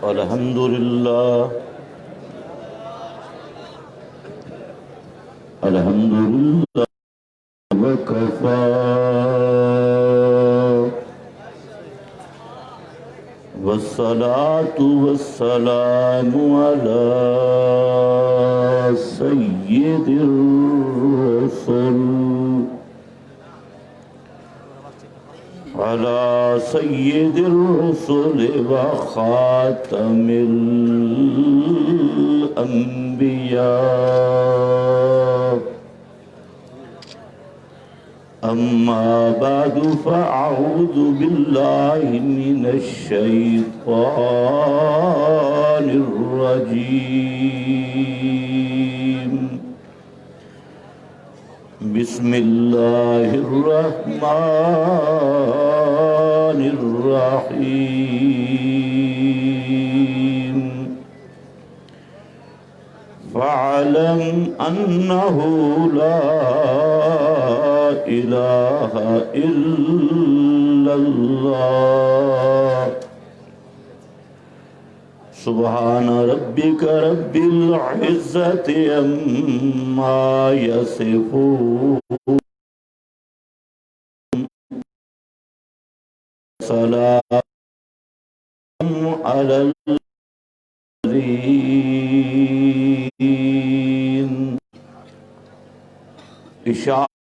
الحمد للہ الحمد للہ وکفا والصلاة والسلام على سید الرسل على سید الرسل وخاتم الانبیاء اما بعد فاعوذ باللہ من الشیطان الرجیم بسم اللہ الرحمن الرحیم فاعلم انہ لا الہ الا اللہ سبحان ربک رب العزت عما یصفون سلام علی المرسلین اشاعت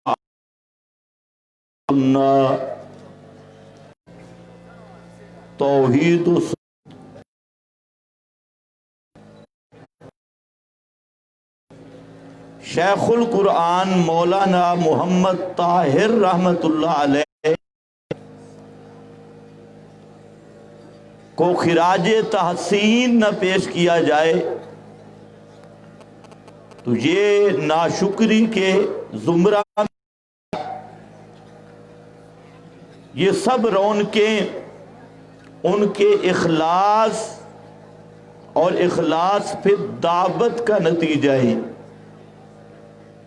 توحید شیخ القرآن مولانا محمد طاہر رحمت اللہ علیہ کو خراج تحسین نہ پیش کیا جائے تو یہ ناشکری کے زمرہ یہ سب رونقیں ان کے اخلاص اور اخلاص پھر دعوت کا نتیجہ ہے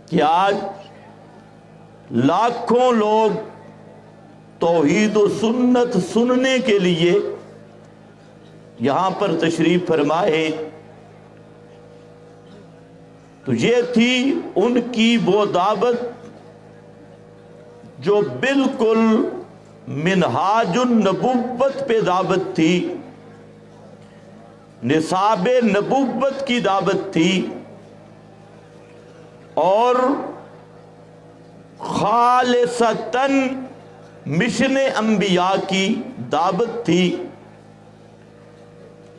کہ آج لاکھوں لوگ توحید و سنت سننے کے لیے یہاں پر تشریف فرمائے تو یہ تھی ان کی وہ دعوت جو بالکل منہاج النبوت پہ دعوت تھی، نصاب نبوت کی دعوت تھی اور خالصتاً مشن انبیاء کی دعوت تھی۔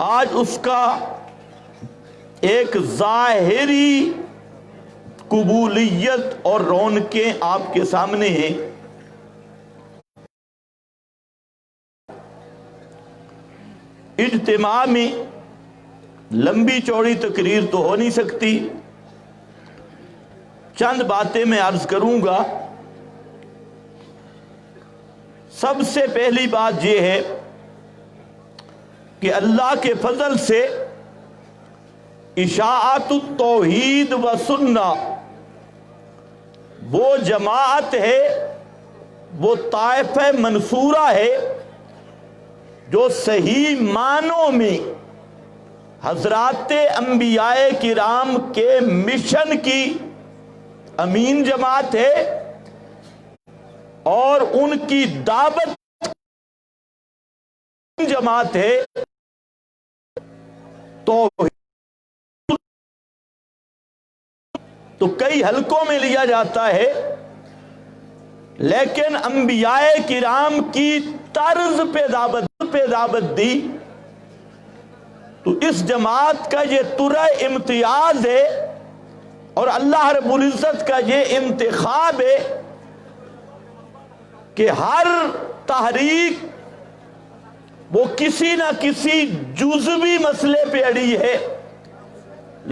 آج اس کا ایک ظاہری قبولیت اور رونقیں آپ کے سامنے ہیں۔ اجتماع میں لمبی چوڑی تقریر تو ہو نہیں سکتی، چند باتیں میں عرض کروں گا۔ سب سے پہلی بات یہ ہے کہ اللہ کے فضل سے اشاعت التوحید و سنہ وہ جماعت ہے، وہ طائفہ منصورہ ہے جو صحیح معنوں میں حضرات انبیاء کرام کے مشن کی امین جماعت ہے اور ان کی دعوت جماعت ہے۔ تو کئی حلقوں میں لیا جاتا ہے، لیکن انبیاء کرام کی طرز پہ دعوت دی تو اس جماعت کا یہ ترہ امتیاز ہے اور اللہ رب العزت کا یہ انتخاب ہے کہ ہر تحریک وہ کسی نہ کسی جزوی مسئلے پہ اڑی ہے،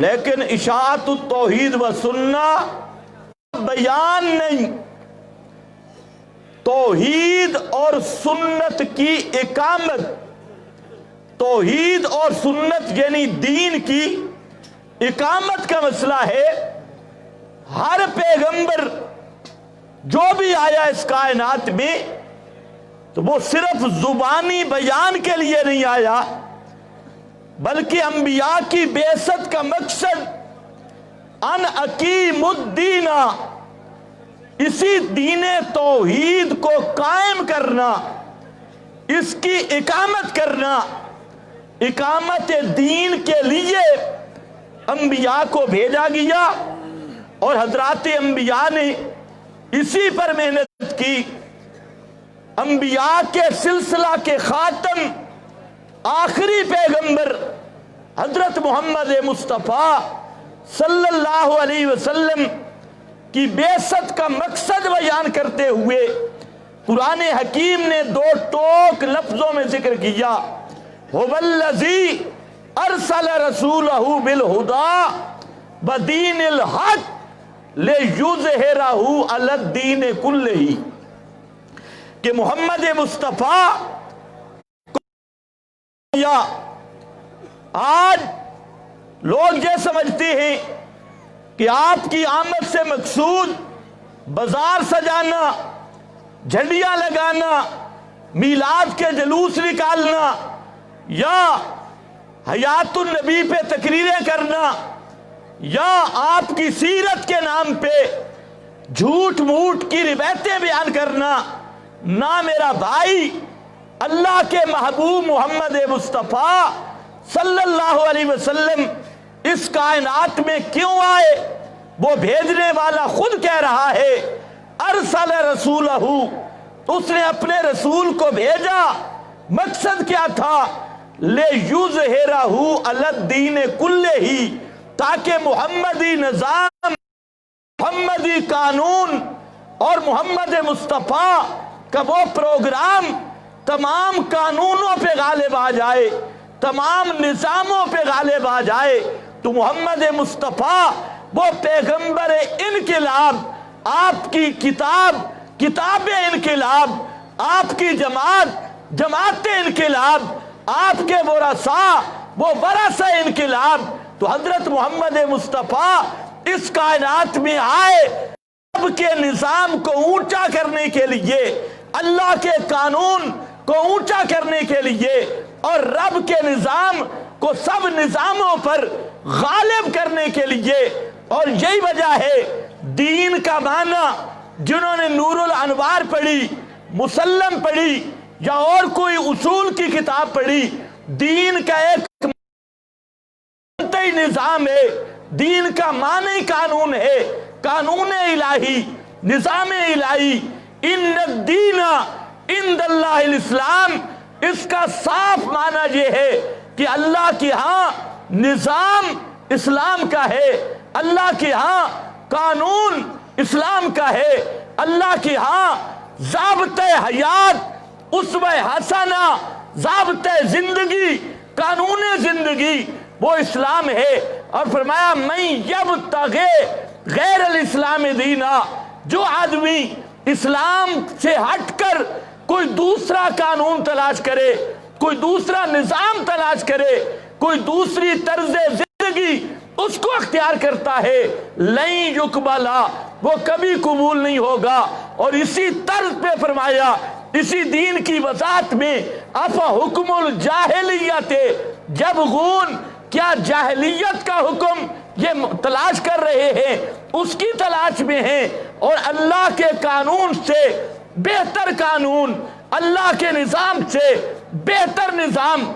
لیکن اشاعت التوحید و سنہ بیان نہیں، توحید اور سنت کی اقامت، توحید اور سنت یعنی دین کی اقامت کا مسئلہ ہے۔ ہر پیغمبر جو بھی آیا اس کائنات میں تو وہ صرف زبانی بیان کے لیے نہیں آیا، بلکہ انبیاء کی بعثت کا مقصد ان اقیم الدین، اسی دین توحید کو قائم کرنا، اس کی اقامت کرنا۔ اقامت دین کے لیے انبیاء کو بھیجا گیا، اور حضرات انبیاء نے اسی پر محنت کی۔ انبیاء کے سلسلہ کے خاتم آخری پیغمبر حضرت محمد مصطفیٰ صلی اللہ علیہ وسلم کی بعثت کا مقصد بیان کرتے ہوئے قرآن حکیم نے دو ٹوک لفظوں میں ذکر کیا، هو الذی ارسل رسولہ بالہدی بدین الحق لیظہرہ علی الدین کلہ، کہ محمد مصطفیٰ آج لوگ یہ سمجھتے ہیں کہ آپ کی آمد سے مقصود بازار سجانا، جھنڈیاں لگانا، میلاد کے جلوس نکالنا، یا حیات النبی پہ تقریریں کرنا، یا آپ کی سیرت کے نام پہ جھوٹ موٹ کی روایتیں بیان کرنا۔ نہ میرا بھائی، اللہ کے محبوب محمد مصطفیٰ صلی اللہ علیہ وسلم اس کائنات میں کیوں آئے؟ وہ بھیجنے والا خود کہہ رہا ہے ارسل رسولہ، اس نے اپنے رسول کو بھیجا، مقصد کیا تھا؟ لیظہرہ علی الدین کلہ، تاکہ محمدی نظام، محمدی قانون اور محمد مصطفیٰ کا وہ پروگرام تمام قانونوں پہ غالب آ جائے، تمام نظاموں پہ غالب آ جائے۔ تو محمد مصطفیٰ وہ پیغمبر انقلاب، آپ کی کتاب کتاب انقلاب، آپ کی جماعت جماعت انقلاب، آپ کے ورثاء وہ ورثہ انقلاب۔ تو حضرت محمد مصطفیٰ اس کائنات میں آئے رب کے نظام کو اونچا کرنے کے لیے، اللہ کے قانون کو اونچا کرنے کے لیے، اور رب کے نظام کو سب نظاموں پر غالب کرنے کے لیے۔ اور یہی وجہ ہے دین کا معنی، جنہوں نے نور الانوار پڑھی، مسلم پڑھی، یا اور کوئی اصول کی کتاب پڑھی، دین کا ایک نظام ہے، دین کا معنی قانون ہے، قانون الہی، نظام الہی۔ ان الدین عند اللہ الاسلام، اس کا صاف معنی یہ ہے کہ اللہ کے ہاں نظام اسلام کا ہے، اللہ کے ہاں قانون اسلام کا ہے، اللہ کے ہاں ضابطۂ حیات، اسوہ حسنہ، ضابطۂ زندگی، قانون زندگی وہ اسلام ہے۔ اور فرمایا من یبتغی غیر الاسلام دینا، جو آدمی اسلام سے ہٹ کر کوئی دوسرا قانون تلاش کرے، کوئی دوسرا نظام تلاش کرے، کوئی دوسری طرز زندگی اس کو اختیار کرتا ہے، لن یقبل، وہ کبھی قبول نہیں ہوگا۔ اور اسی طرز پہ فرمایا، اسی دین کی وضاحت میں، افا حکم الجاہلیت یبغون، کیا جاہلیت کا حکم یہ تلاش کر رہے ہیں، اس کی تلاش میں ہیں۔ اور اللہ کے قانون سے بہتر قانون، اللہ کے نظام سے بہتر نظام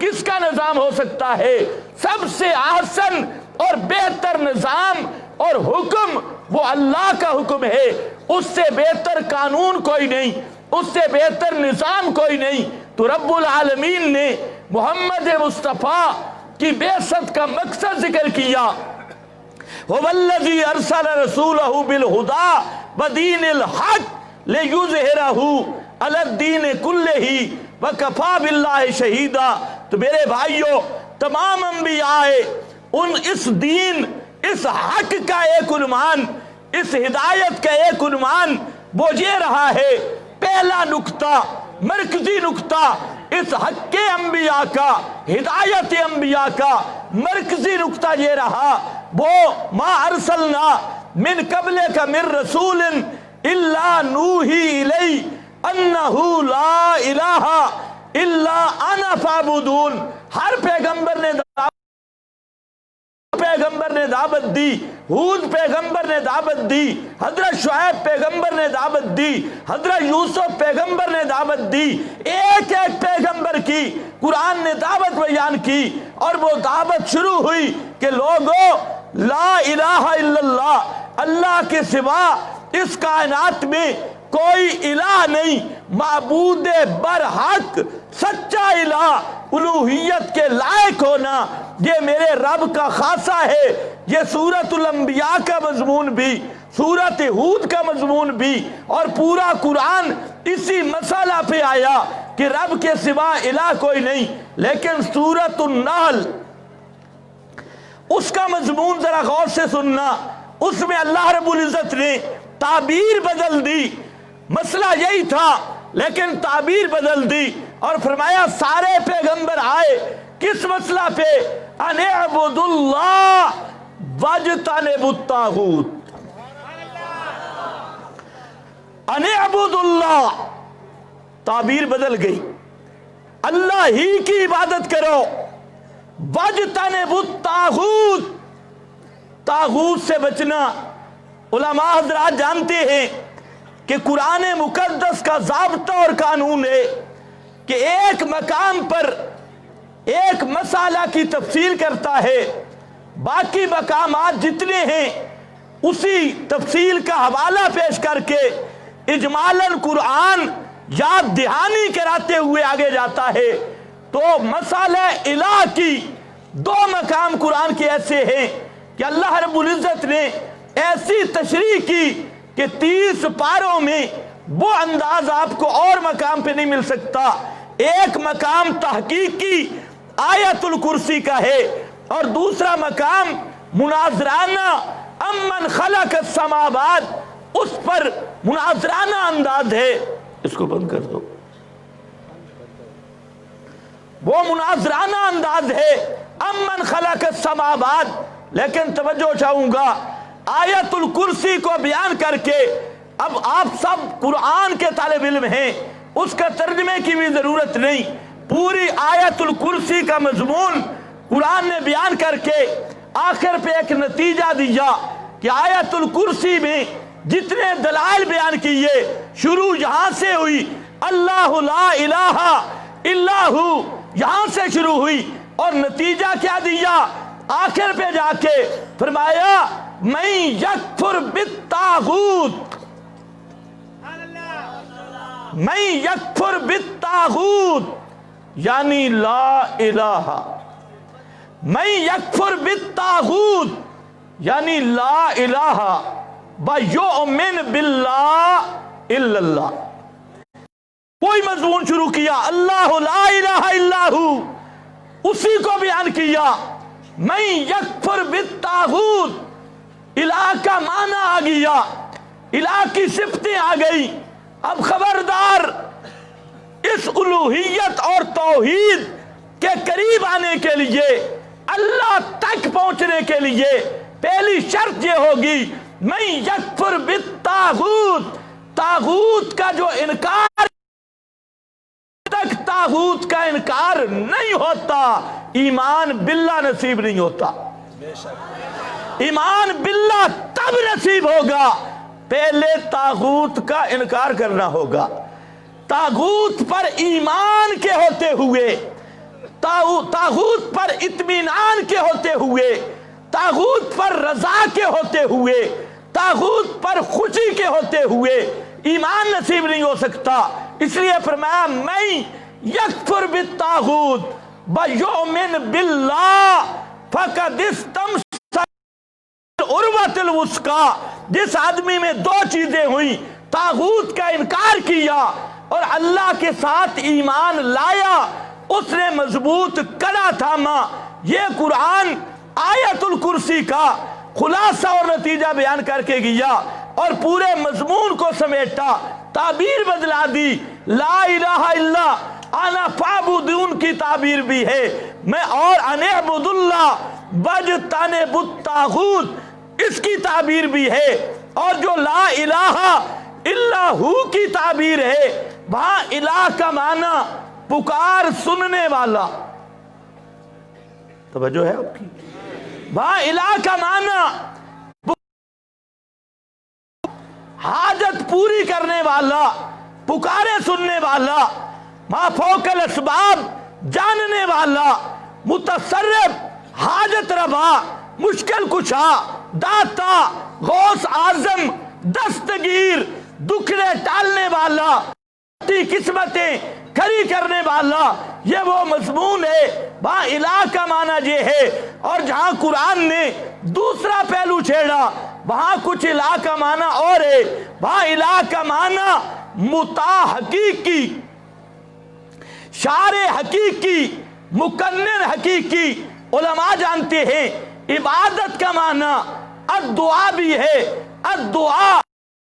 کس کا نظام ہو سکتا ہے؟ سب سے احسن اور بہتر نظام اور حکم وہ اللہ کا حکم ہے، اس سے بہتر قانون کوئی نہیں، اس سے بہتر نظام کوئی نہیں۔ تو رب العالمین نے محمد مصطفیٰ کی بعثت کا مقصد ذکر کیا، هو الذی ارسل رسولہ بالہدی ودین الحق لیظہرہ علی الدین کلہ وکفی باللہ شہیدا۔ تو میرے بھائیوں، تمام انبیاء اس دین، اس حق کا ایک عنوان، اس ہدایت کا ایک عنوان وہ یہ رہا ہے۔ پہلا نقطہ، مرکزی نقطہ اس حق کے انبیاء کا، ہدایت انبیاء کا مرکزی نقطہ یہ رہا، وہ ما ارسلنا من قبلک من رسول الا نوحی الیہ अन्नहु ला इलाहा इल्ला अना फाबुदून। हर पैगंबर ने दावत दी, हूद पैगंबर ने दावत दी, हजरत शुएब पैगंबर ने दावत दी, हजरत यूसुफ पैगंबर ने दावत दी। एक एक पैगंबर की कुरान ने दावत बयान की और वो दावत शुरू हुई कि लोगों, ला इलाहा इल्लल्लाह, अल्लाह के सिवा इस कायनात में कोई इलाह नहीं, माबूद बरहक सच्चा इलाह उलूहियत के लायक होना, ये मेरे रब का खासा है। ये सूरतुल अंबिया का मजमून भी, सूरत हूद का मजमून भी, और पूरा कुरान इसी मसाला पे आया कि रब के सिवा इलाह कोई नहीं। लेकिन सूरतुन नहल, उसका मजमून जरा गौर से सुनना, उसमें अल्लाह रब्बुल इज्जत ने ताबीर बदल दी। मसला यही था लेकिन ताबीर बदल दी और फरमाया सारे पैगंबर आए किस मसला पे, अनिअबुदुल्लाह वज्तनिबुत तागूत। अनिअबुदुल्लाह, ताबीर बदल गई, अल्लाह ही की इबादत करो। वज्तनिबुत तागूत, तागूत से बचना। उलमा हज़रात जानते हैं कि कुरान मुकद्दस का ज़ाब्ता और कानून है कि एक मकाम पर एक मसाला की तफसील करता है, बाकी मकामात जितने हैं उसी तफसील का हवाला पेश करके इजमालन कुरान याद दहानी कराते हुए आगे जाता है। तो मसाला इलाह की दो मकाम कुरान के ऐसे हैं कि अल्लाह रब्बुल इज्जत ने ऐसी तशरीह की कि 30 पारों में वो अंदाज आपको और मकाम पे नहीं मिल सकता। एक मकाम तहकीकी आयतुल कुर्सी का है और दूसरा मकाम मुनाजराना अम्मन खलक़ समावात, उस पर मुनाजराना अंदाज है। इसको बंद कर दो। वो मुनाजराना अंदाज है अम्मन खलक़ समावात। लेकिन तवज्जो चाहूंगा, आयतुल कुर्सी को बयान करके, अब आप सब कुरान के तालिब इल्म हैं, उसका तर्जमे की भी जरूरत नहीं। पूरी आयतुल कुर्सी का मजमून कुरान ने बयान करके आखिर पे एक नतीजा दिया कि आयतुल कुर्सी में जितने दलाइल बयान किए, शुरू यहां से हुई, अल्लाहु ला इलाहा इल्लाहु, यहां से शुरू हुई, और नतीजा क्या दिया, आखिर पे जाके फरमाया मैं यकफुर बित्तागूत, मैं यकफुर बित्तागूत, यानी ला इलाहा, मैं यकफुर बित्तागूत यानी ला इलाहा वयुमिन बिल्लाह इल्लल्लाह। कोई मजमून शुरू किया, अल्लाह ला इलाहा इल्लाहु, उसी को बयान किया। मैं यकफुर बित्तागूत, इलाह का माना आ गया, इलाह की सिफतें आ गई। अब खबरदार, इस उलूहियत और तौहीद के करीब आने के लिए, अल्लाह तक पहुंचने के लिए पहली शर्त ये होगी, मैं यकफुर बित्तागूत, तागूत का जो इनकार, तक तागूत का इनकार नहीं होता, ईमान बिल्लाह नसीब नहीं होता। ईमान बिल्लाह तब नसीब होगा, पहले तागूत का इनकार करना होगा। तागूत पर ईमान के होते हुए, तागूत पर इत्मीनान के होते हुए, तागूत पर रजा के होते हुए, तागूत पर खुशी के होते हुए ईमान नसीब नहीं हो सकता। इसलिए फरमाया मैं यकफुर बित्तागूत वयुमिन बिल्लाह फक़द इस्तमसक उर्वतुल वुस्का। जिस आदमी में दो चीजें हुई, तागूत का इनकार किया और अल्लाह के साथ ईमान लाया, उसने मजबूत कड़ा थामा। ये कुरान आयतुल कुर्सी का खुलासा और नतीजा बयान करके गया और पूरे मजमून को समेटा, ताबीर बदला दी। ला इलाहा इल्ला अना फाबुदून की ताबीर भी है, मैं और अनिअबुदुल्लाह वज्तनिबुत तागूत, इसकी ताबीर भी है। और जो ला इलाहा इल्लाहु की ताबीर है, वहां इलाह का माना पुकार सुनने वाला, तवज्जो है आपकी, वहां इलाह का माना हाजत पूरी करने वाला, पुकारे सुनने वाला, माफौकल असबाब जानने वाला, मुतसर्रिफ हाजत रवा, मुश्किल कुशा, दाता, गौस आजम, दस्तगीर, दुखड़े टालने वाला, किस्मतें खड़ी करने वाला, ये वो मजमून है। वहां इलाह का माना ये है। और जहां कुरान ने दूसरा पहलू छेड़ा, वहां कुछ इलाह का माना और है। वहां इलाह का माना मुता हकीकी, शारे हकीकी, मुकन्निर हकीकी। उलमा जानते हैं इबादत का माना अद्दुआ भी है। अद्दुआ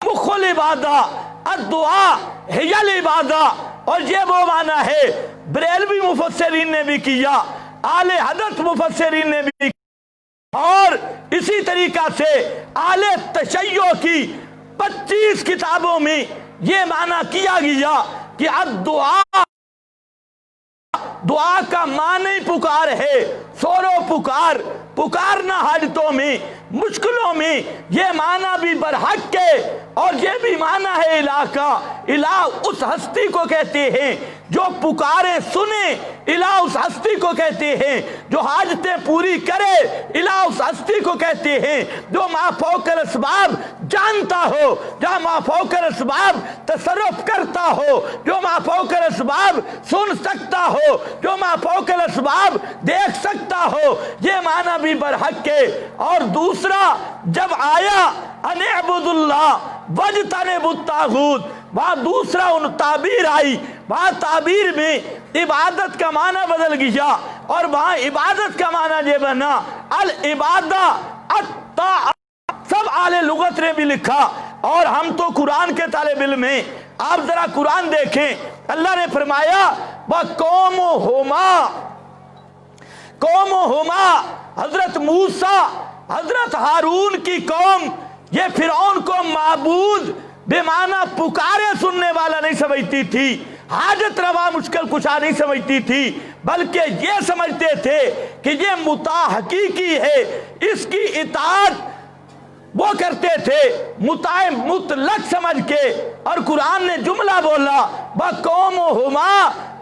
मुखुल इबादा, अद्दुआ हियल इबादा। और ये वो माना है बरेलवी मुफस्सिरीन ने भी किया, आले हदरत मुफस्सिरीन ने भी, और इसी तरीका से आले तशय्यो की 25 किताबों में ये माना किया गया कि अद्दुआ, दुआ का माने पुकार है, सोरो पुकार, पुकारना हाजतों में, मुश्किलों में। ये माना भी बरहक है। और ये भी माना है इलाह का। इलाह उस हस्ती को कहते हैं जो पुकारे सुने। इलाह उस हस्ती को कहते हैं जो हाजतें पूरी करे। इलाह उस हस्ती को कहते हैं जो माफौकल असबाब जानता हो, जो माफौकल असबाब तसर्रुफ करता हो, जो माफौकल असबाब सुन सकता हो, जो माफौकल असबाब देख सकता हो। ये माना भी बरहक है। और दूसरा जब आया अनेबुदुल्लाह वजतनिबुत्तागूत, वहां दूसरा उन ताबीर आई। वहां ताबीर में इबादत का माना बदल गया और वहां इबादत का माना ये बना अल इबादा अत्ता। सब आले लुगत ने भी लिखा। और हम तो कुरान के तालिब इल्म हैं। आप जरा कुरान देखें, अल्लाह ने फरमाया व कौम हुमा, हजरत मूसा, हजरत हारून की कौम, ये फिरौन को माबूद बेमाना पुकारे सुनने वाला नहीं समझती थी, हाजत रवा मुश्किल कुशा नहीं समझती थी, बल्कि ये समझते थे कि ये मुता हकीकी है, इसकी इताअत वो करते थे मुताए मुतलक समझ के। और कुरान ने जुमला बोला व कौम हुमा,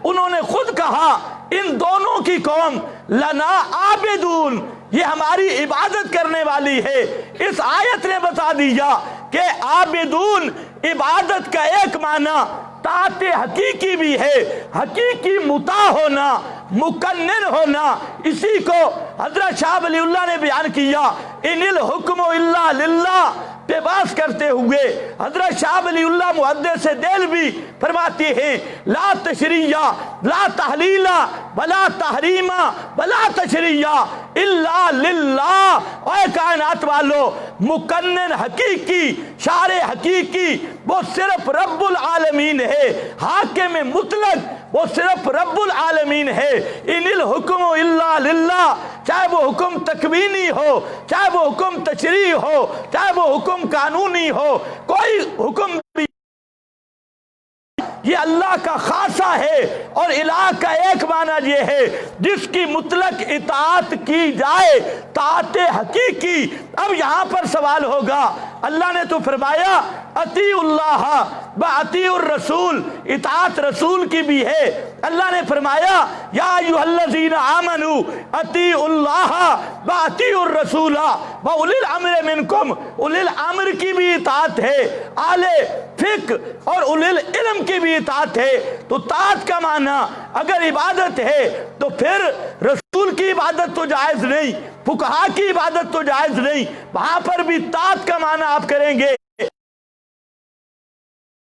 उन्होंने खुद कहा इन दोनों की कौम लना आबिदून, ये हमारी इबादत करने वाली है। इस आयत ने बता दिया कि आबिदून इबादत का एक माना ताते हकीकी भी है, हकीकी मुता होना, मुकन्निर होना। इसी को हजरत शाह वलीउल्लाह ने बयान किया, इनिल हुक्मु इल्ला लिल्लाह पे बात करते हुए हजरत शाह वलीउल्लाह मुहद्दिस देलवी फरमाते हैं ला तशरिया ला तहलीला वला तहरीमा वला तशरिया इल्ला लिल्लाह। ओए कायनात वालो, मुकन्निर हकीकी, शारे हकीकी वो सिर्फ रब्बुल आलमीन है। हाकिम मुतलक वो सिर्फ रब्बुल आलमीन है। इनिल हुक्मु इल्ला लिल्लाह, चाहे वो हुक्म तकवीनी हो, चाहे वो हुक्म तशरी हो, चाहे वो हुक्म कानूनी हो, कोई हुक्म भी ये अल्लाह का खासा है। और इलाह का एक माना ये है जिसकी मुतलक इताअत की जाए, ताते हकीकी। अब यहाँ पर सवाल होगा, अल्लाह ने तो फरमाया अतीउल्लाह व अतीउर रसूल, इताअत रसूल की भी है। अल्लाह ने फरमाया या अय्युहल्लज़ीना आमनू अतीउल्लाह व अतीउर रसूला व उलिल अम्र मिनकुम, उलिल अम्र की भी इताअत है, आले फिक्र और उलिल इल्म की भी इताअत है। तो ताअत का माना अगर इबादत है तो फिर रसूल की इबादत तो जायज नहीं, फुकहा की इबादत तो जायज नहीं, वहां पर भी ताअत का माना आप करेंगे।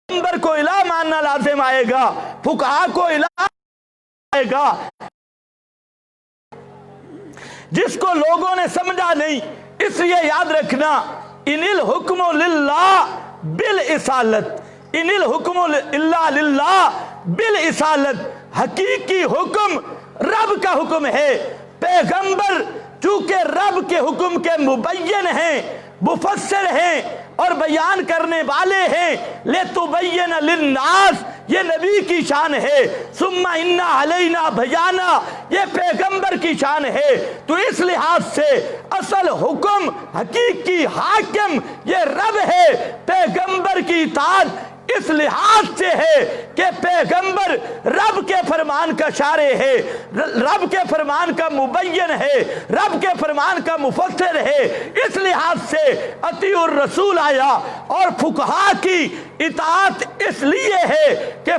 पैगंबर को इलाह मानना लाजिम आएगा, फुकहा को इलाह आएगा। जिसको लोगों ने समझा नहीं, इसलिए याद रखना इनिल हुक्मु लिल्लाह बिल इसालत, इनिल हुक्मु इल्ला लिल्लाह बिल इसालत। हकीकी हुक्म रब का हुक्म है। पैगंबर चूंकि रब के हुक्म के मुबय्यन हैं, मुफस्सिर हैं और बयान करने वाले हैं, ले तुबय्यन लिन्नास, یہ نبی کی شان ہے، ثم انا علینا بیانا یہ پیغمبر کی شان ہے۔ تو اس لحاظ سے اصل حکم حقیقی حاکم یہ رب ہے، پیغمبر کی اطاعت اس لحاظ سے ہے کہ پیغمبر رب کے فرمان کا شارع ہے، رب کے فرمان کا مبین ہے، رب کے فرمان کا مفسر ہے۔ اس لحاظ سے اطیعوا الرسول آیا، اور فقہا کی اطاعت اس لیے ہے کہ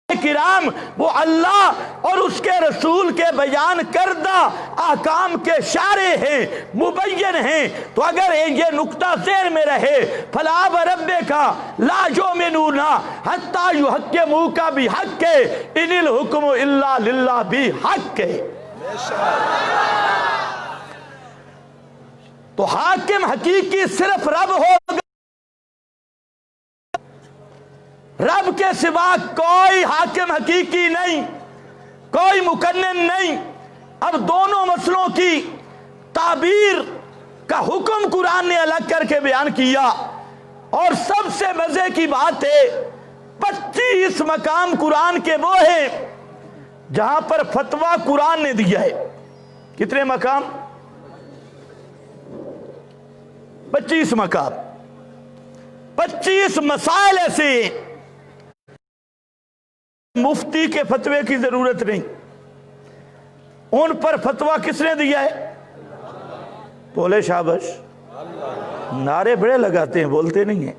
کرام وہ اللہ اور اس کے رسول کے بیان کردہ احکام کے شارع ہیں، مبین ہیں۔ تو اگر یہ نقطہ ذہن میں رہے، فلا وربک لا یؤمنون حتی یحکموک بحق ان الحکم الا للہ بحق۔ تو حاکم حقیقی صرف رب ہوگا، رب کے سوا کوئی حاکم حقیقی نہیں، کوئی مقنن نہیں۔ اب دونوں مسئلوں کی تعبیر کا حکم قرآن نے الگ کر کے بیان کیا، اور سب سے مزے کی بات ہے 25 مقام قرآن کے وہ ہیں جہاں پر فتویٰ قرآن نے دیا ہے۔ کتنے مقام؟ 25 مقام، 25 مسائل ایسے ہیں مفتی کے فتوے کی ضرورت نہیں، ان پر فتویٰ کس نے دیا ہے؟ بولے شاباش، نعرے بڑے لگاتے ہیں، بولتے نہیں ہیں۔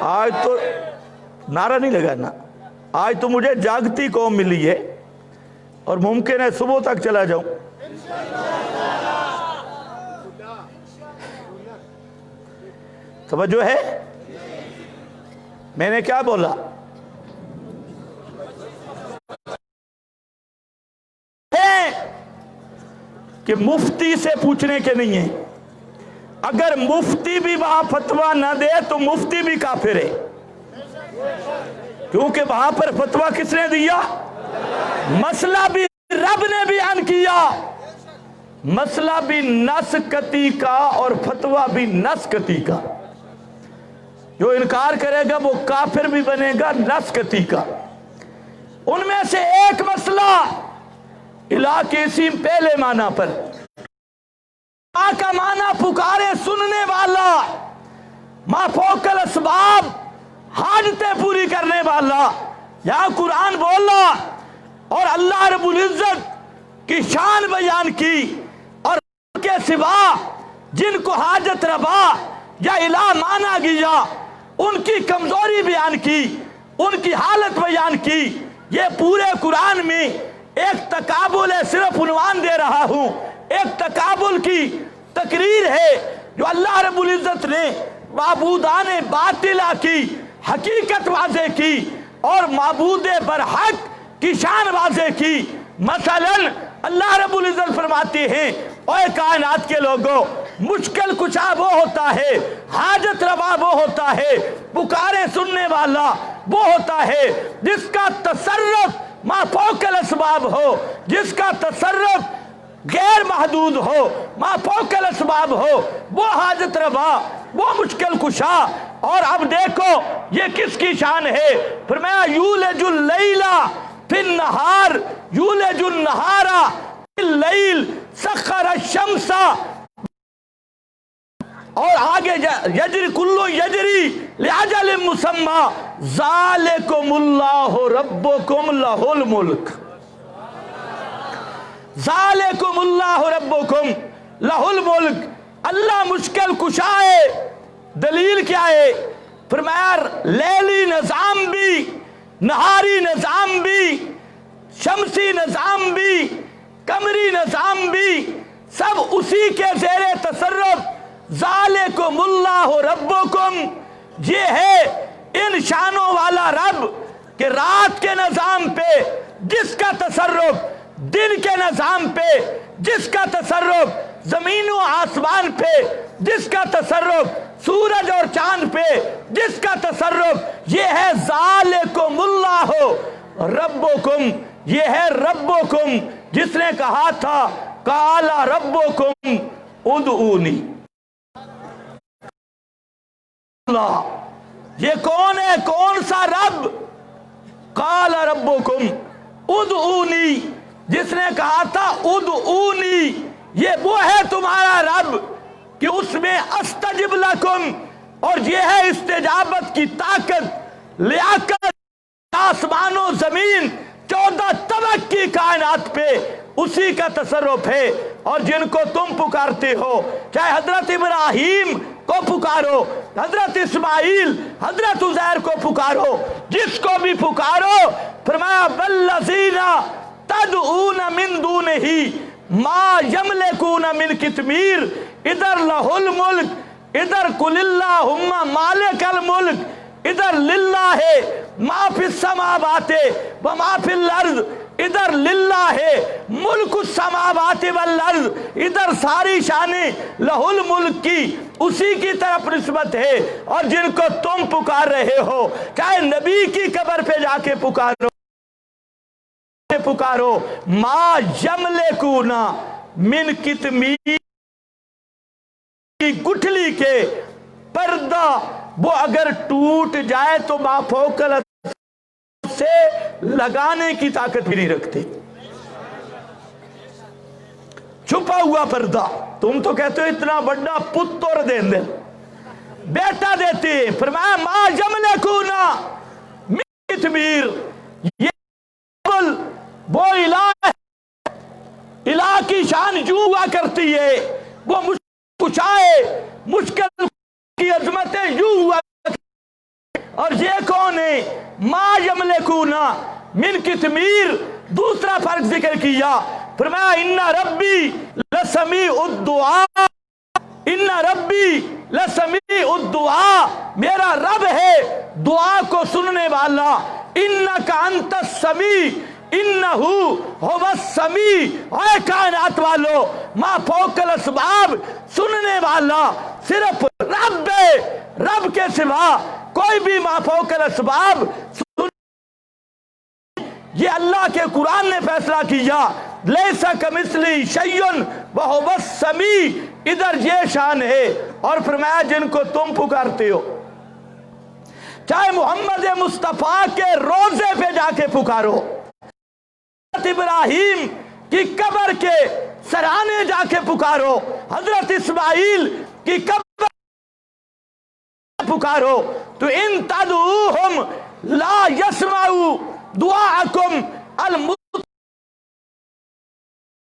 آج تو نعرہ نہیں لگانا، آج تو مجھے جاگتی قوم ملی ہے، اور ممکن ہے صبح تک چلا جاؤں۔ توجہ ہے؟ میں نے کیا بولا؟ کہ مفتی سے پوچھنے کے نہیں ہیں، اگر مفتی بھی وہاں فتویٰ نہ دے تو مفتی بھی کافر ہے، کیونکہ وہاں پر فتویٰ کس نے دیا؟ مسئلہ بھی رب نے بیان کیا، مسئلہ بھی نسکتی کا اور فتویٰ بھی نسکتی کا۔ جو انکار کرے گا وہ کافر بھی بنے گا نسکتی کا۔ ان میں سے ایک مسئلہ الہ کے اسم پہلے معنی پر، الہ کا معنی پکارے سننے والا، ما فوق الاسباب حاجتیں پوری کرنے والا۔ یہاں قرآن بولا اور اللہ رب العزت کی شان بیان کی، اور ان کے سوا جن کو حاجت روا یا الہ مانا گیا ان کی کمزوری بیان کی، ان کی حالت بیان کی۔ یہ پورے قرآن میں ایک تقابل ہے، صرف عنوان دے رہا ہوں، ایک تقابل کی تقریر ہے جو اللہ رب العزت نے معبودان باطلہ کی حقیقت واضح کی اور معبود برحق کی شان واضح کی۔ مثلا اللہ رب العزت فرماتے ہیں، اے کائنات کے لوگوں، مشکل کشا وہ ہوتا ہے، حاجت روا وہ ہوتا ہے، پکارے سننے والا وہ ہوتا ہے جس کا تصرف ما فوق الاسباب ہو، جس کا تصرف غیر محدود ہو، ما فوق الاسباب ہو، وہ حاجت روا، وہ مشکل کشا۔ اور اب دیکھو یہ کس کی شان ہے؟ فرمایا یولج اللیل فی النہار یولج النہار فی اللیل سخر الشمس، اور آگے یجری کلو یجری لأجل مسمی ذالکم اللہ ربکم لہ الملک، ذالکم اللہ ربکم لہ الملک۔ اللہ مشکل کشا ہے، دلیل کیا ہے؟ فرمایا لیلی نظام بھی، نہاری نظام بھی، شمسی نظام بھی، قمری نظام بھی، سب اسی کے زیر تصرف ذالکم اللہ ربکم۔ یہ ہے ان شانوں والا رب کہ رات کے نظام پہ جس کا تصرف، دن کے نظام پہ جس کا تصرف، زمین و آسمان پہ جس کا تصرف، سورج اور چاند پہ جس کا تصرف، یہ ہے ذالکم اللہ ربکم، یہ ہے ربکم جس نے کہا تھا قال ربکم ادعونی۔ اللہ یہ کون ہے؟ کون سا رب काल रब्बुकुम उदऊनी, जिसने कहा था उदऊनी, ये वो है तुम्हारा रब कि उसमें अस्तजिब लकुम, और ये है इस्तिजाबत की ताकत, लियाकत, आसमानों जमीन 14 तबक की कायनात पे उसी का तसर्रुफ है। और जिनको तुम पुकारते हो, चाहे हजरत इब्राहिम को पुकारो, हजरत इस्माइल, हजरत उज़ैर को पुकारो, जिसको भी पुकारो, फरमाया वल्लज़ीना तदऊना मिन दूनिही मा यमलिकूना मिन कितमीर, इधर लहुल मुल्क, इधर कुलिल्लाहुम्मा मालिकल मुल्क, इधर लिल्लाहि मा फिस समावाति व मा फिल अर्ज़, इधर लिल्लाहि मुल्कुस समावाति वल अर्ज़, इधर सारी शानी लहुल मुल्क की उसी की तरफ निस्बत है। और जिनको तुम पुकार रहे हो, चाहे नबी की कब्र पे जाके पुकारो, मा यमलिकूना मिन कितमीर, गुठली के पर्दा वो अगर टूट जाए तो माफोकल से लगाने की ताकत भी नहीं रखते। छुपा हुआ पर्दा, तुम तो कहते हो इतना बड़ा पुत्र दे दे, बेटा देते, फरमाया मा यमलिकूना मिन कितमीर, ये वो इलाह की शान यूं हुआ करती है, वो कुछाए मुश्किल की अजमतें यूं हुआ। और ये कौन है? मा यमलिकूना मिन कितमीर, दूसरा फर्क जिक्र किया, फरमाया इन्ना रब्बी लसमीउद दुआ, इन्ना रब्बी लसमीउद दुआ, मेरा रब है दुआ को सुनने वाला। इन्नका अंतस समी इन्नहु हुवस समी, ऐ कायनात वालों, मा फौकल असबाब, सुनने वाला सिर्फ रब है, रब के सिवा कोई भी मा फौकल असबाब सुन। ये अल्लाह के कुरान ने फैसला किया, लैसा कमिस्ली शैउन व हुवस समी, इधर ये शान है। और फरमाया जिनको तुम पुकारते हो, चाहे मोहम्मद मुस्तफा के रोजे पे जाके पुकारो, इब्राहिम की कब्र के सराहने जाके पुकारो, हजरत इस्माइल की कब्र पुकारो, तो इन तदऊहुम ला यस्माउ दुआअकुम अल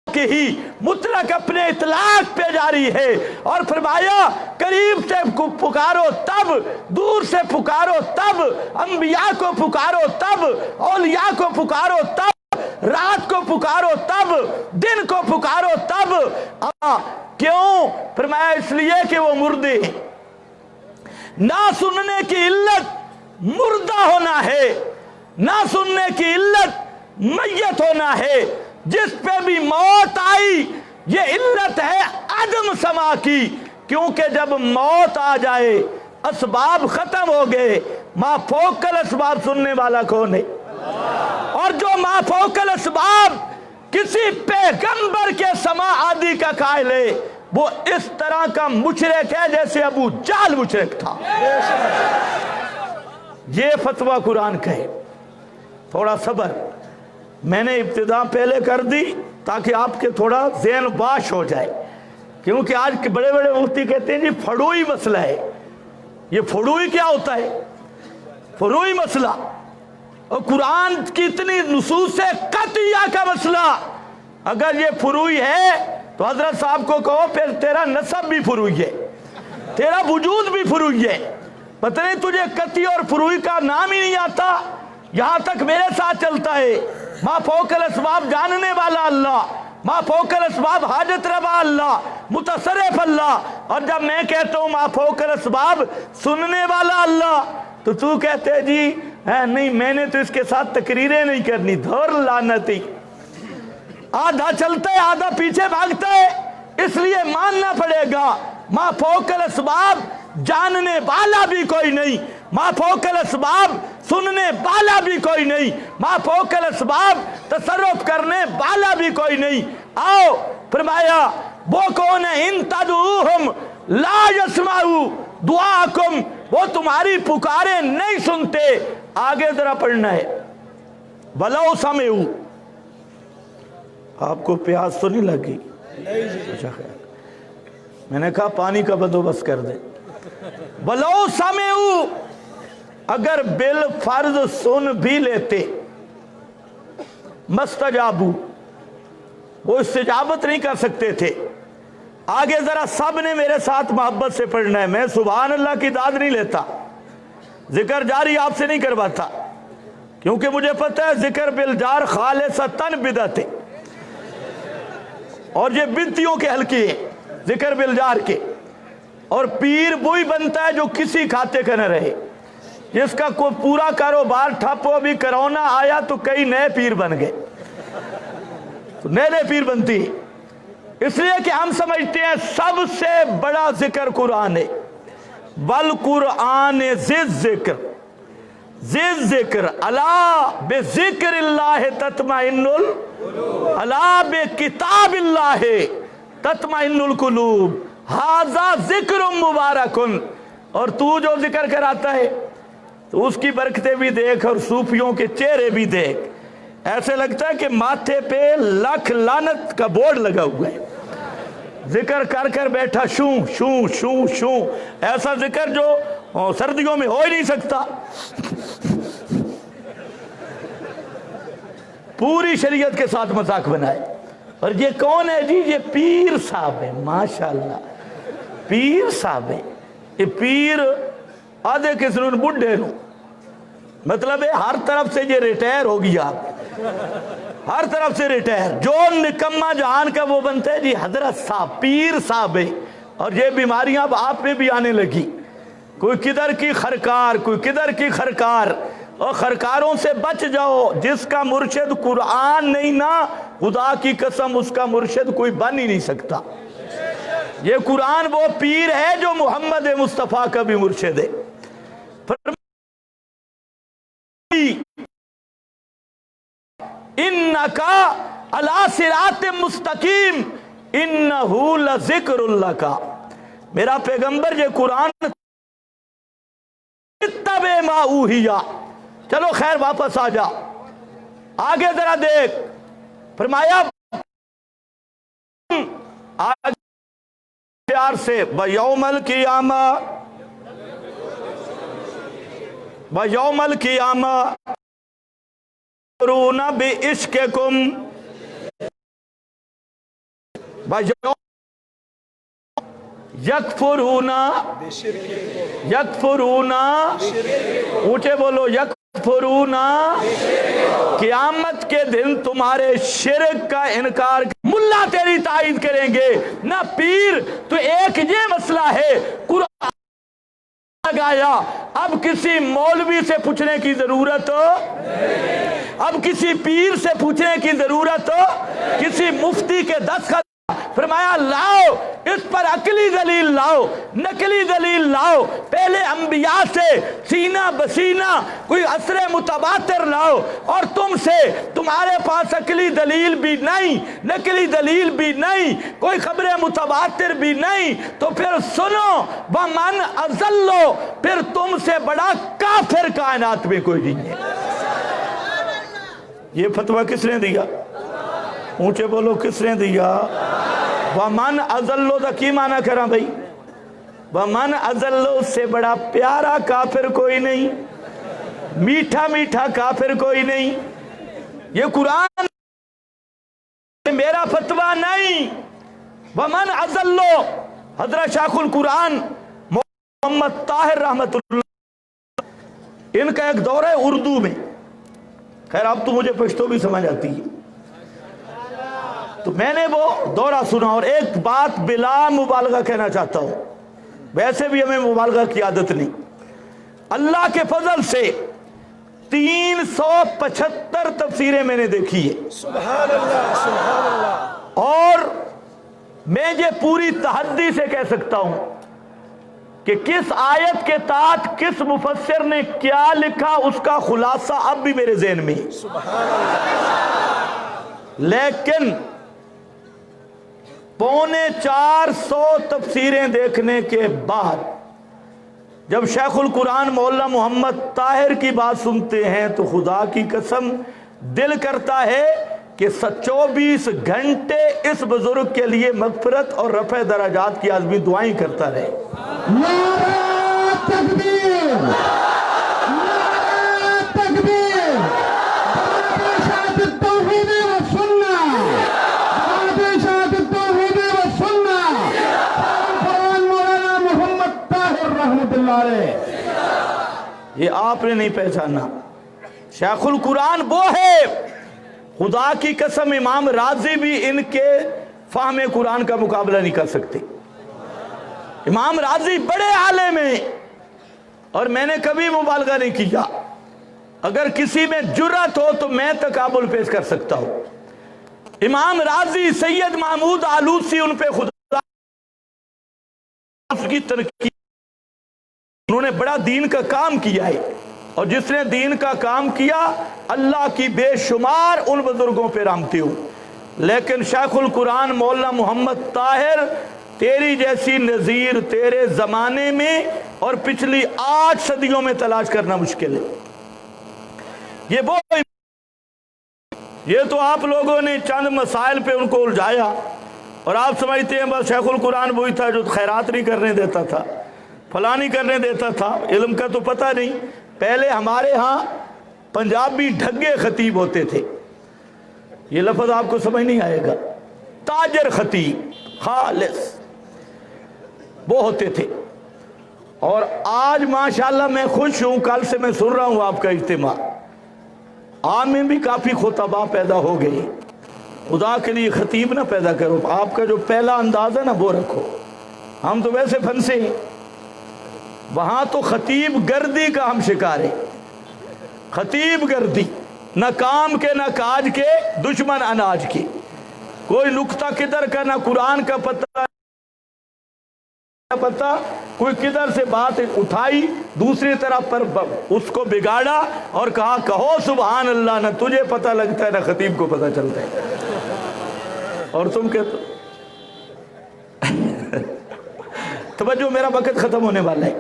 ही मुतलक अपने इतलाक पे जारी है। और फरमाया करीब से पुकारो तब, दूर से पुकारो तब, अंबिया को पुकारो तब, औलिया को पुकारो तब, रात को पुकारो तब, दिन को पुकारो तब। क्यों? फरमाया इसलिए कि वो मुर्दे हैं। ना सुनने की इल्लत मुर्दा होना है, ना सुनने की इल्लत मैयत होना है। जिस पे भी मौत आई ये इल्लत है अदम समा की, क्योंकि जब मौत आ जाए असबाब खत्म हो गए, मा फौकल असबाब सुनने वाला कौन है? और जो मा फौकल असबाब किसी पैगंबर के समा आदि का कायल है, वो इस तरह का मुशरिक है जैसे अबू जाल मुशरिक था। ये फतवा कुरान कहे। थोड़ा सबर, मैंने इब्तिदा पहले कर दी ताकि आपके थोड़ा ज़हन बाश हो जाए, क्योंकि आज के बड़े बड़े मुफ्ती कहते हैं जी फड़ोई मसला है। ये फड़ोई क्या होता है? फड़ोई मसला, और कुरान की इतनी नुसूस से कतिया का मसला। अगर ये फुरूई है तो हजरत साहब को कहो फिर तेरा नसब भी फुरूई है, तेरा वजूद भी फुरूई है। पता नहीं तुझे कती और फुरूई का नाम ही नहीं आता, यहां तक मेरे साथ चलता है। मा फौकल असबाब जानने वाला अल्लाह, मा फौकल असबाब हाजत रवा अल्लाह, मुतसर्रिफ अल्लाह। और जब मैं कहता हूँ मा फौकल असबाब सुनने वाला अल्लाह, तो तू कहते है जी है नहीं, मैंने तो इसके साथ तकरीरें नहीं करनी। धौर लानती, आधा चलता है आधा पीछे भागता है, इसलिए मानना पड़ेगा मा फौकल असबाब जानने वाला भी कोई नहीं, मा फौकल असबाब सुनने वाला भी कोई नहीं, मा फौकल असबाब तसर्रुफ करने वाला भी कोई नहीं। आओ फरमाया वो कौन है? इन तदऊहुम ला यस्माउ दुआकुम, वो तुम्हारी पुकारे नहीं सुनते। आगे जरा पढ़ना है, वलौ समिउ, आपको प्यास तो नहीं लगी? अच्छा खैर, मैंने कहा पानी का बंदोबस्त कर दे। वलौ समिउ, अगर बिल फर्ज सुन भी लेते, मस्तजाबू, वो इस्तिजाबत नहीं कर सकते थे। आगे जरा सब ने मेरे साथ मोहब्बत से पढ़ना है। मैं सुभान अल्लाह की दाद नहीं लेता, जिक्र जारी आपसे नहीं करवाता, क्योंकि मुझे पता है जिक्र बिलजार खालिसतन बिदअत है, और ये बिदतियों के हल्के हैं जिक्र बिलजार के। और पीर वही बनता है जो किसी खाते का न रहे, जिसका कोई पूरा कारोबार ठप हो। अभी कोरोना आया तो कई नए पीर बन गए, तो नए नए पीर बनती है, इसलिए कि हम समझते हैं सबसे बड़ा जिक्र कुरान है। वल कुरान जिक्र, जिक्र अला बे जिक्रिल्लाह तत्माइन्नुल, अला बे किताबिल्लाह तत्माइन्नुल कुलूब, हाजा जिक्रुम मुबारकुन। और तू जो जिक्र कराता है तो उसकी बरकतें भी देख और सूफियों के चेहरे भी देख, ऐसे लगता है कि माथे पे लख लानत का बोर्ड लगा हुआ है। जिक्र कर कर बैठा शू शू शू शू, ऐसा जिक्र जो सर्दियों में हो ही नहीं सकता। पूरी शरीयत के साथ मजाक बनाए। और ये कौन है जी? ये पीर साहब है, माशाल्लाह पीर साहब है। ये पीर आधे किस्म बुढ़े नु, मतलब है हर तरफ से ये रिटायर हो गया, हर तरफ से रिटायर। जो निकम्मा जहान का वो बनता है जी हजरत साहब, पीर साहब है। और ये बीमारियां अब आप में भी आने लगी, कोई किधर की खरकार, कोई किधर की खरकार। और खरकारों से बच जाओ, जिसका मुर्शिद कुरान नहीं ना, खुदा की कसम उसका मुर्शिद कोई बन ही नहीं सकता। ये कुरान वो पीर है जो मोहम्मद मुस्तफ़ा का भी मुर्शिद है। इन्नका अला सिरात मुस्तकीम इन्नहु लज़िक्रुल्लाह का, मेरा पैगंबर ये कुरान तबे मा उहिया। चलो खैर वापस आ जा, आगे जरा देख, फरमाया आज प्यार से बयौमल क़ियामा, बयौमल क़ियामा रूना बि इश्क़कुम, यकफुरूना, यकफुरूना, ऊंचे बोलो, यकफुरूना, क़यामत के दिन तुम्हारे शिर्क का इनकार मुल्ला तेरी तायीद करेंगे ना पीर। तो एक ये मसला है, कुरान लगाया, अब किसी मौलवी से पूछने की जरूरत, अब किसी पीर से पूछने की जरूरत, किसी मुफ्ती के दस्तखत। फरमाया लाओ इस पर अकली दलील लाओ, नकली दलील लाओ, पहले अंबिया से सीना बसीना कोई असरे मुतवातिर लाओ। और तुमसे, तुम्हारे पास अकली दलील भी नहीं, नकली दलील भी नहीं, कोई खबरें मुतवातिर भी नहीं, तो फिर सुनो, वमन अज़ल्लो, फिर तुमसे बड़ा काफिर कायनात में कोई नहीं है। ये फतवा किसने दिया? ऊंचे बोलो, किसने दिया? वमन अज़ल्लो का की माना करा भाई? वमन अज़ल्लो से बड़ा प्यारा काफिर कोई नहीं, मीठा मीठा काफिर कोई नहीं। ये कुरान मेरा फतवा नहीं। वमन अज़ल्लो, हज़रत शाखुल कुरान मोहम्मद ताहिर रहमतुल्लाह, इनका एक दौर है उर्दू में। खैर अब तो मुझे पश्तो भी समझ आती है, तो मैंने वो दौरा सुना। और एक बात बिला मुबालगा कहना चाहता हूं, वैसे भी हमें मुबालगा की आदत नहीं। अल्लाह के फजल से 375 तफसीरें मैंने देखी है, सुभान अल्लाह, सुभान अल्लाह। और मैं ये पूरी तहद्दी से कह सकता हूं कि किस आयत के तहत किस मुफस्सिर ने क्या लिखा, उसका खुलासा अब भी मेरे ज़हन में है, सुभान अल्लाह। लेकिन 450 तफसीरें देखने के बाद जब शेखुल कुरान मौलाना मोहम्मद ताहिर की बात सुनते हैं तो खुदा की कसम दिल करता है कि 24 घंटे इस बुजुर्ग के लिए मगफिरत और रफ़े दराजात की आज़मी दुआएं करता रहे। नारे तकबीर, नारे तकबीर, जमात शहादत तौहीद व सुन्नह, जमात शहादत तौहीद व सुन्नह, फरमान मौलाना मोहम्मद ताहिर रहमतुल्लाह अलैह। ये आपने नहीं पहचाना, शेखुल कुरान वो है, खुदा की कसम इमाम राजी भी इनके फाहमे कुरान का मुकाबला नहीं कर सकते। इमाम राजी बड़े आलिम हैं और मैंने कभी मुबालगा नहीं किया, अगर किसी में जुर्रत हो तो मैं तकाबुल पेश कर सकता हूं। इमाम राजी, सैयद महमूद आलूसी, उन पे खुदा की तरक्की, उन्होंने बड़ा दीन का काम किया है और जिसने दीन का काम किया अल्लाह की बेशुमार उन बुजुर्गों पे रहमती हूँ। लेकिन शेखुल कुरान मौलाना मोहम्मद ताहिर, तेरी जैसी नज़ीर तेरे ज़माने में और पिछली 8 सदियों में तलाश करना मुश्किल है। ये तो आप लोगों ने चंद मसाइल पे उनको उलझाया और आप समझते हैं बस शेखुल कुरान वही था जो खैरात नहीं करने देता था, फला नहीं करने देता था, इल्म का तो पता नहीं। पहले हमारे यहाँ पंजाबी ढग्गे खतीब होते थे, ये लफ्ज़ आपको समझ नहीं आएगा, ताजर खतीब खालिस वो होते थे। और आज माशाल्लाह मैं खुश हूँ, कल से मैं सुन रहा हूँ आपका इज्तिमा, आम में भी काफ़ी खुतबा पैदा हो गए। खुदा के लिए खतीब ना पैदा करो, आपका जो पहला अंदाज़ है ना वो रखो। हम तो वैसे फंसे हैं, वहां तो खतीब गर्दी का हम शिकार है। खतीब गर्दी, न काम के न काज के, दुश्मन अनाज के, कोई नुक्ता किधर का ना कुरान का पता, कोई किधर से बात उठाई दूसरी तरफ पर उसको बिगाड़ा और कहा कहो सुभान अल्लाह, ना तुझे पता लगता है ना खतीब को पता चलता है। और तुम कहते तवज्जो, मेरा वक्त खत्म होने वाला है,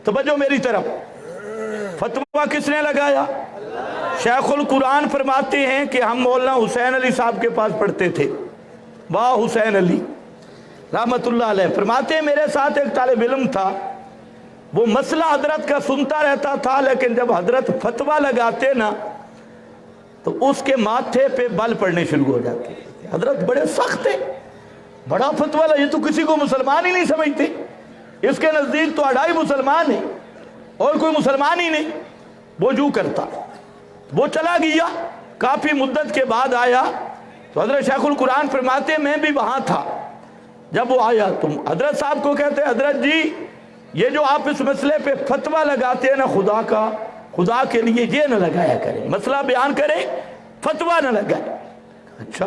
तवज्जो मेरी तरफ। फतवा किसने लगाया? शेखुल कुरान फरमाते हैं कि हम मौलाना हुसैन अली साहब के पास पढ़ते थे। वाह हुसैन अली रहमतुल्लाह अलैह। फरमाते हैं मेरे साथ एक तालिब इल्म था, वो मसला हजरत का सुनता रहता था, लेकिन जब हजरत फतवा लगाते ना तो उसके माथे पे बल पड़ने शुरू हो जाते। हजरत बड़े सख्त थे, बड़ा फतवा लगा, ये तो किसी को मुसलमान ही नहीं समझते, इसके नजदीक तो 2.5 मुसलमान है और कोई मुसलमान ही नहीं। वो जू करता, वो चला गया, काफी मुद्दत के बाद आया तो हजरत शेखुल कुरान फरमाते मैं भी वहां था। जब वो आया तुम हजरत साहब को कहते हजरत जी ये जो आप इस मसले पे फतवा लगाते हैं ना, खुदा के लिए ये न लगाया करें, मसला बयान करें, फतवा न लगाए। अच्छा,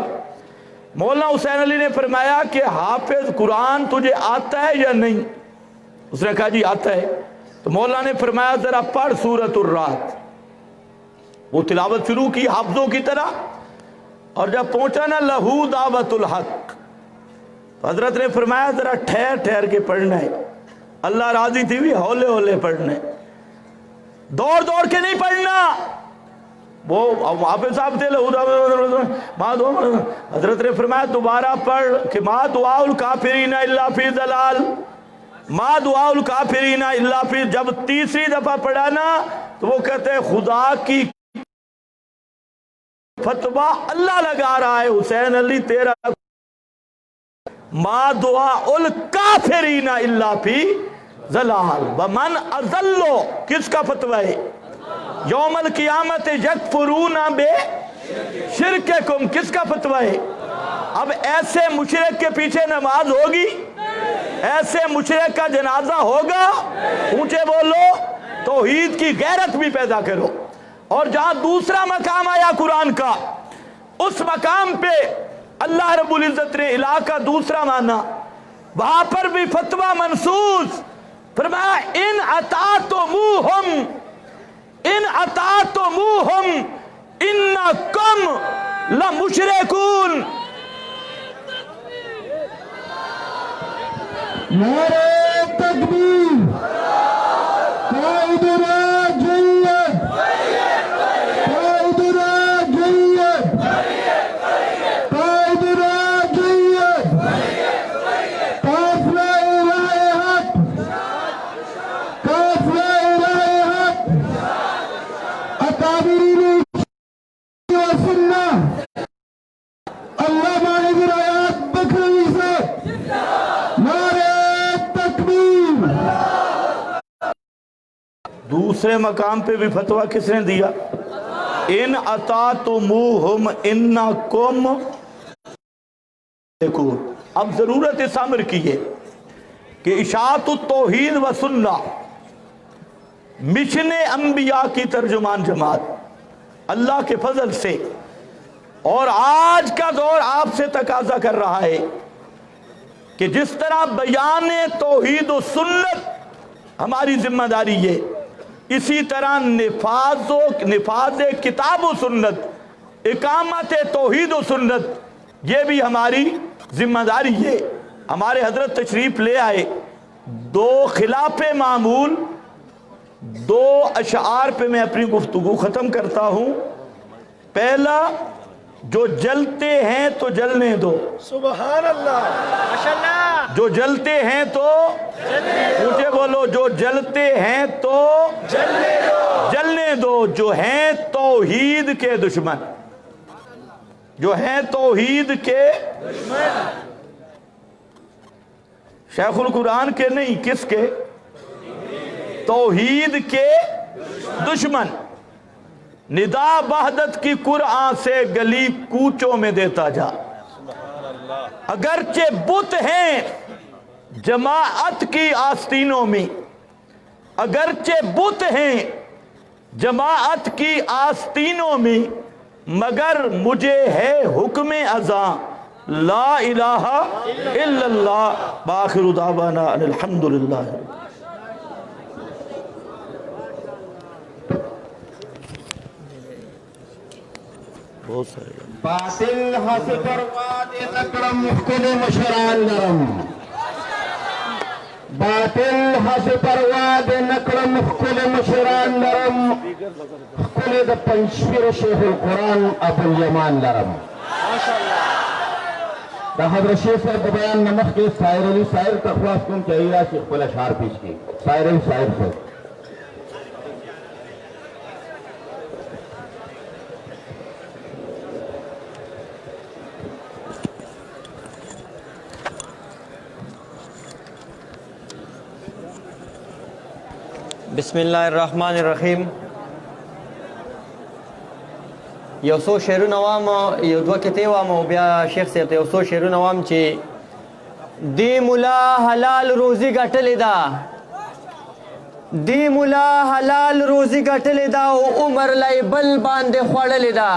मौलाना हुसैन अली ने फरमाया कि हाफिज कुरान तुझे आता है या नहीं? उसने कहा जी आता है। तो मौलाना ने फरमाया जरा पढ़ सूरतुर रात। वो तिलावत शुरू की हाफिजों की तरह, और जब पहुंचा ना लहू दावतुल हक, तो हजरत ने फरमाया जरा ठहर ठहर के पढ़ना है, अल्लाह राजी थी भी हौले हौले पढ़ना है, दौड़ दौड़ के नहीं पढ़ना। वो हाफिज साहब थे, हजरत ने फरमाया दोबारा पढ़ कि मा दुआउल काफिरीना इल्ला फी दलाल, मा दुआउल काफिरीना इल्ला फी। जब तीसरी दफा पढ़ा ना तो वो कहते हैं खुदा की फतवा अल्लाह लगा रहा है हुसैन अली तेरा, मा दुआउल काफिरीना इल्ला फी दलाल वमन अज़ल्लो। किसका फतवा है? यौमल क़ियामत यकफुरूना बे शिरकुम। किसका फतवा है? अब ऐसे मुशरिक के पीछे नमाज होगी, ऐसे मुशरिक का जनाजा होगा? ऊंचे बोलो, तौहीद की गैरत भी पैदा करो। और जहां दूसरा मकाम आया कुरान का, उस मकाम पे अल्लाह रब्बुल इज्जत ने इलाह का दूसरा माना, वहां पर भी फतवा मनसूस। फरमाया इन अतातुमुहुम इन अतातुमुहुम इन्नकुम लमुशरिकून। नारे तकबीर, कायदे जिल्लत, دوسرے مقام پہ بھی فتویٰ کس نے دیا؟ ان اطاعتموہم انکم تکون۔ اب ضرورت اس امر کی ہے کہ اشاعت التوحید و سنہ مشن انبیاء کی ترجمان جماعت اللہ کے فضل سے، اور آج کا دور آپ سے تقاضا کر رہا ہے کہ جس طرح بیان توحید و سنت ہماری ذمہ داری ہے، اسی طرح نفاذ کتاب و سنت، اقامت توحید و سنت، یہ بھی ہماری ذمہ داری ہے۔ ہمارے حضرت تشریف لے آئے، دو خلاف معمول دو اشعار پہ میں اپنی گفتگو ختم کرتا ہوں۔ پہلا، جو جلتے ہیں تو جلنے دو، سبحان اللہ، ماشاءاللہ، جو جلتے ہیں تو مجھے بولو، جو جلتے ہیں تو جلنے دو، جو ہیں توحید کے دشمن، جو ہیں توحید کے شیخ القرآن کے نہیں، کس کے؟ توحید کے دشمن۔ ندا وحدت کی قرآن سے گلی کوچوں میں دیتا جا، اگرچہ بت ہیں جماعت کی آستینوں میں، اگرچہ بت ہیں جماعت کی آستینوں میں، مگر مجھے ہے حکم ازاں لا الہ الا اللہ۔ بآخر دعوانا ان الحمدللہ۔ بہت سارے باطل ہس پرواد نکرم مخکل مشران نرم، باطل ہس پرواد نکرم مخکل مشران نرم، مخکل دا پنشپیر شیخ القرآن ابو الیمان نرم۔ دا حضرت شیخ صاحب بیان نمخ کے سائر علی سائر تخواست کن چاہیے شیخ پل اشعار پیش کی، سائر علی سائر سے بسم اللہ الرحمن الرحیم۔ یو څو شعرونه وام، یو دوه کتې وام او بیا شیخ صاحب ته یو څو شعرونه وام چې دی مولا حلال روزي ګټلې ده، دی مولا حلال روزي ګټلې ده او عمر لای بل باندې خوړلې ده،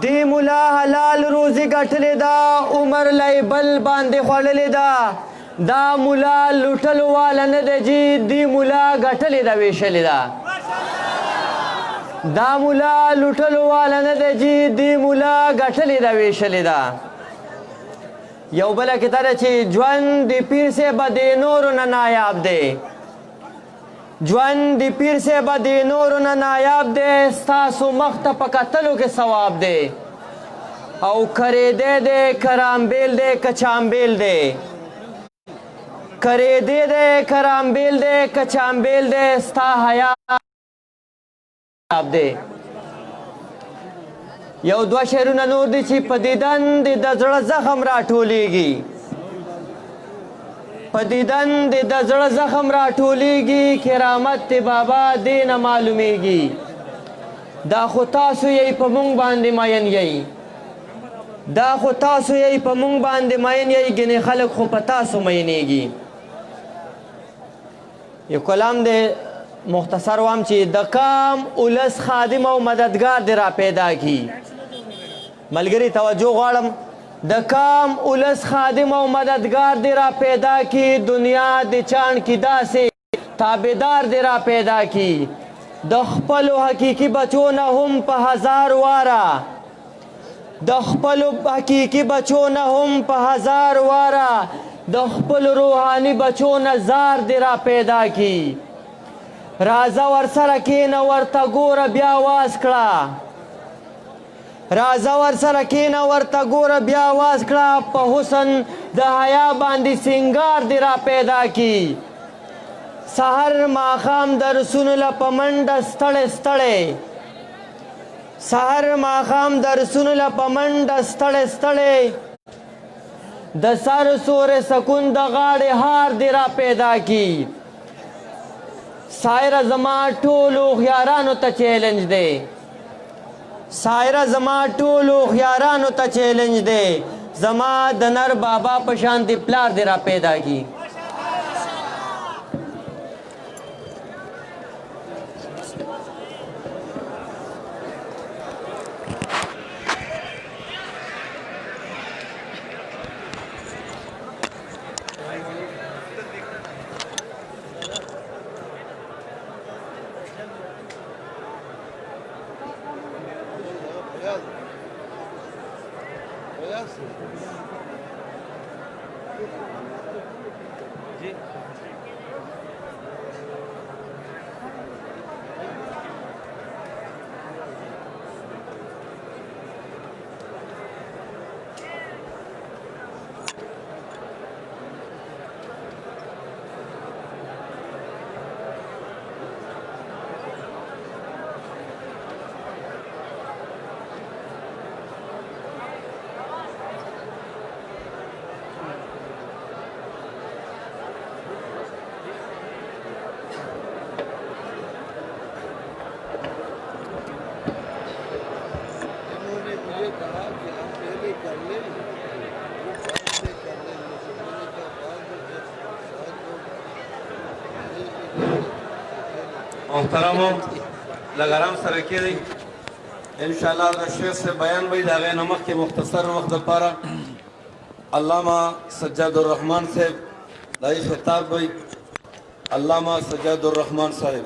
دی مولا حلال روزي ګټلې ده عمر لای بل باندې خوړلې ده، دا مولا لوټلو والا نه ده جی، دی مولا ګټلې ده ویشلې ده، دا مولا لوټلو والا نه ده جی، دی مولا ګټلې ده ویشلې ده۔ یو بله کته ده چې ژوند د پیر صاحب د نورو نه نایاب دی، ژوند د پیر صاحب د نورو نه نایاب دی، ستاسو مخ ته په کتلو کې ثواب دی، او کریدی دی کرامبیل دی کچامبیل دی، کریدی دی کرامبیل دی کچامبیل دی، ستا حیا دی۔ یو دوه شعرونه نور دي چې په دیدن د زړه زخم راټولیږي، په دیدن د زړه زخم راټولیږي، کرامت د بابا دې نه معلومیږي، دا خو تاسو یې په مونږ باندې مین یی، دا خو تاسو یې په مونږ باندې مین یی، ګنې خلک خو په تاسو مینیږي۔ یو کلام دی مختصر وام چې د کام اولس خادم او مددگار دی را پیدا کی، ملګری توجه غواړم، د کام اولس خادم او مددگار دی را پیدا کی، دنیا د چاند کی داسې تابعدار دی را پیدا کی، د خپلو حقیقي بچو نه هم په هزار واره، د خپلو حقیقي بچو نه هم په هزار واره، د خپل روحانی بچو نه زار دی را پیدا کی، رازه ورسره کینه ورته ګوره بیا واز کړه، رازه ورسره کینه ورته ګوره بیا واز کړه، په حسن د حیا باندې سنگار دی را پیدا کی، سحر ماښام درسونو له په منډه ستړی ستړی، سحر ماښام درسونو له په منډه ستړی ستړی، د سر سور سکون د غاړې هار دی را پیدا کی، سایره زما ټولو خيارانو ته چیلنج دی سایره زما ټولو خيارانو ته چیلنج دی زما د نر بابا په شان دی پلار دی را پیدا کی محترمو لګرام سره کېږي انشاءالله د شیخ سے بیان وي د هغې نه مخکې مختصر وخت دپاره علامه سجاد الرحمن صاحب د هغې خطاب وي علامه سجاد الرحمن صاحب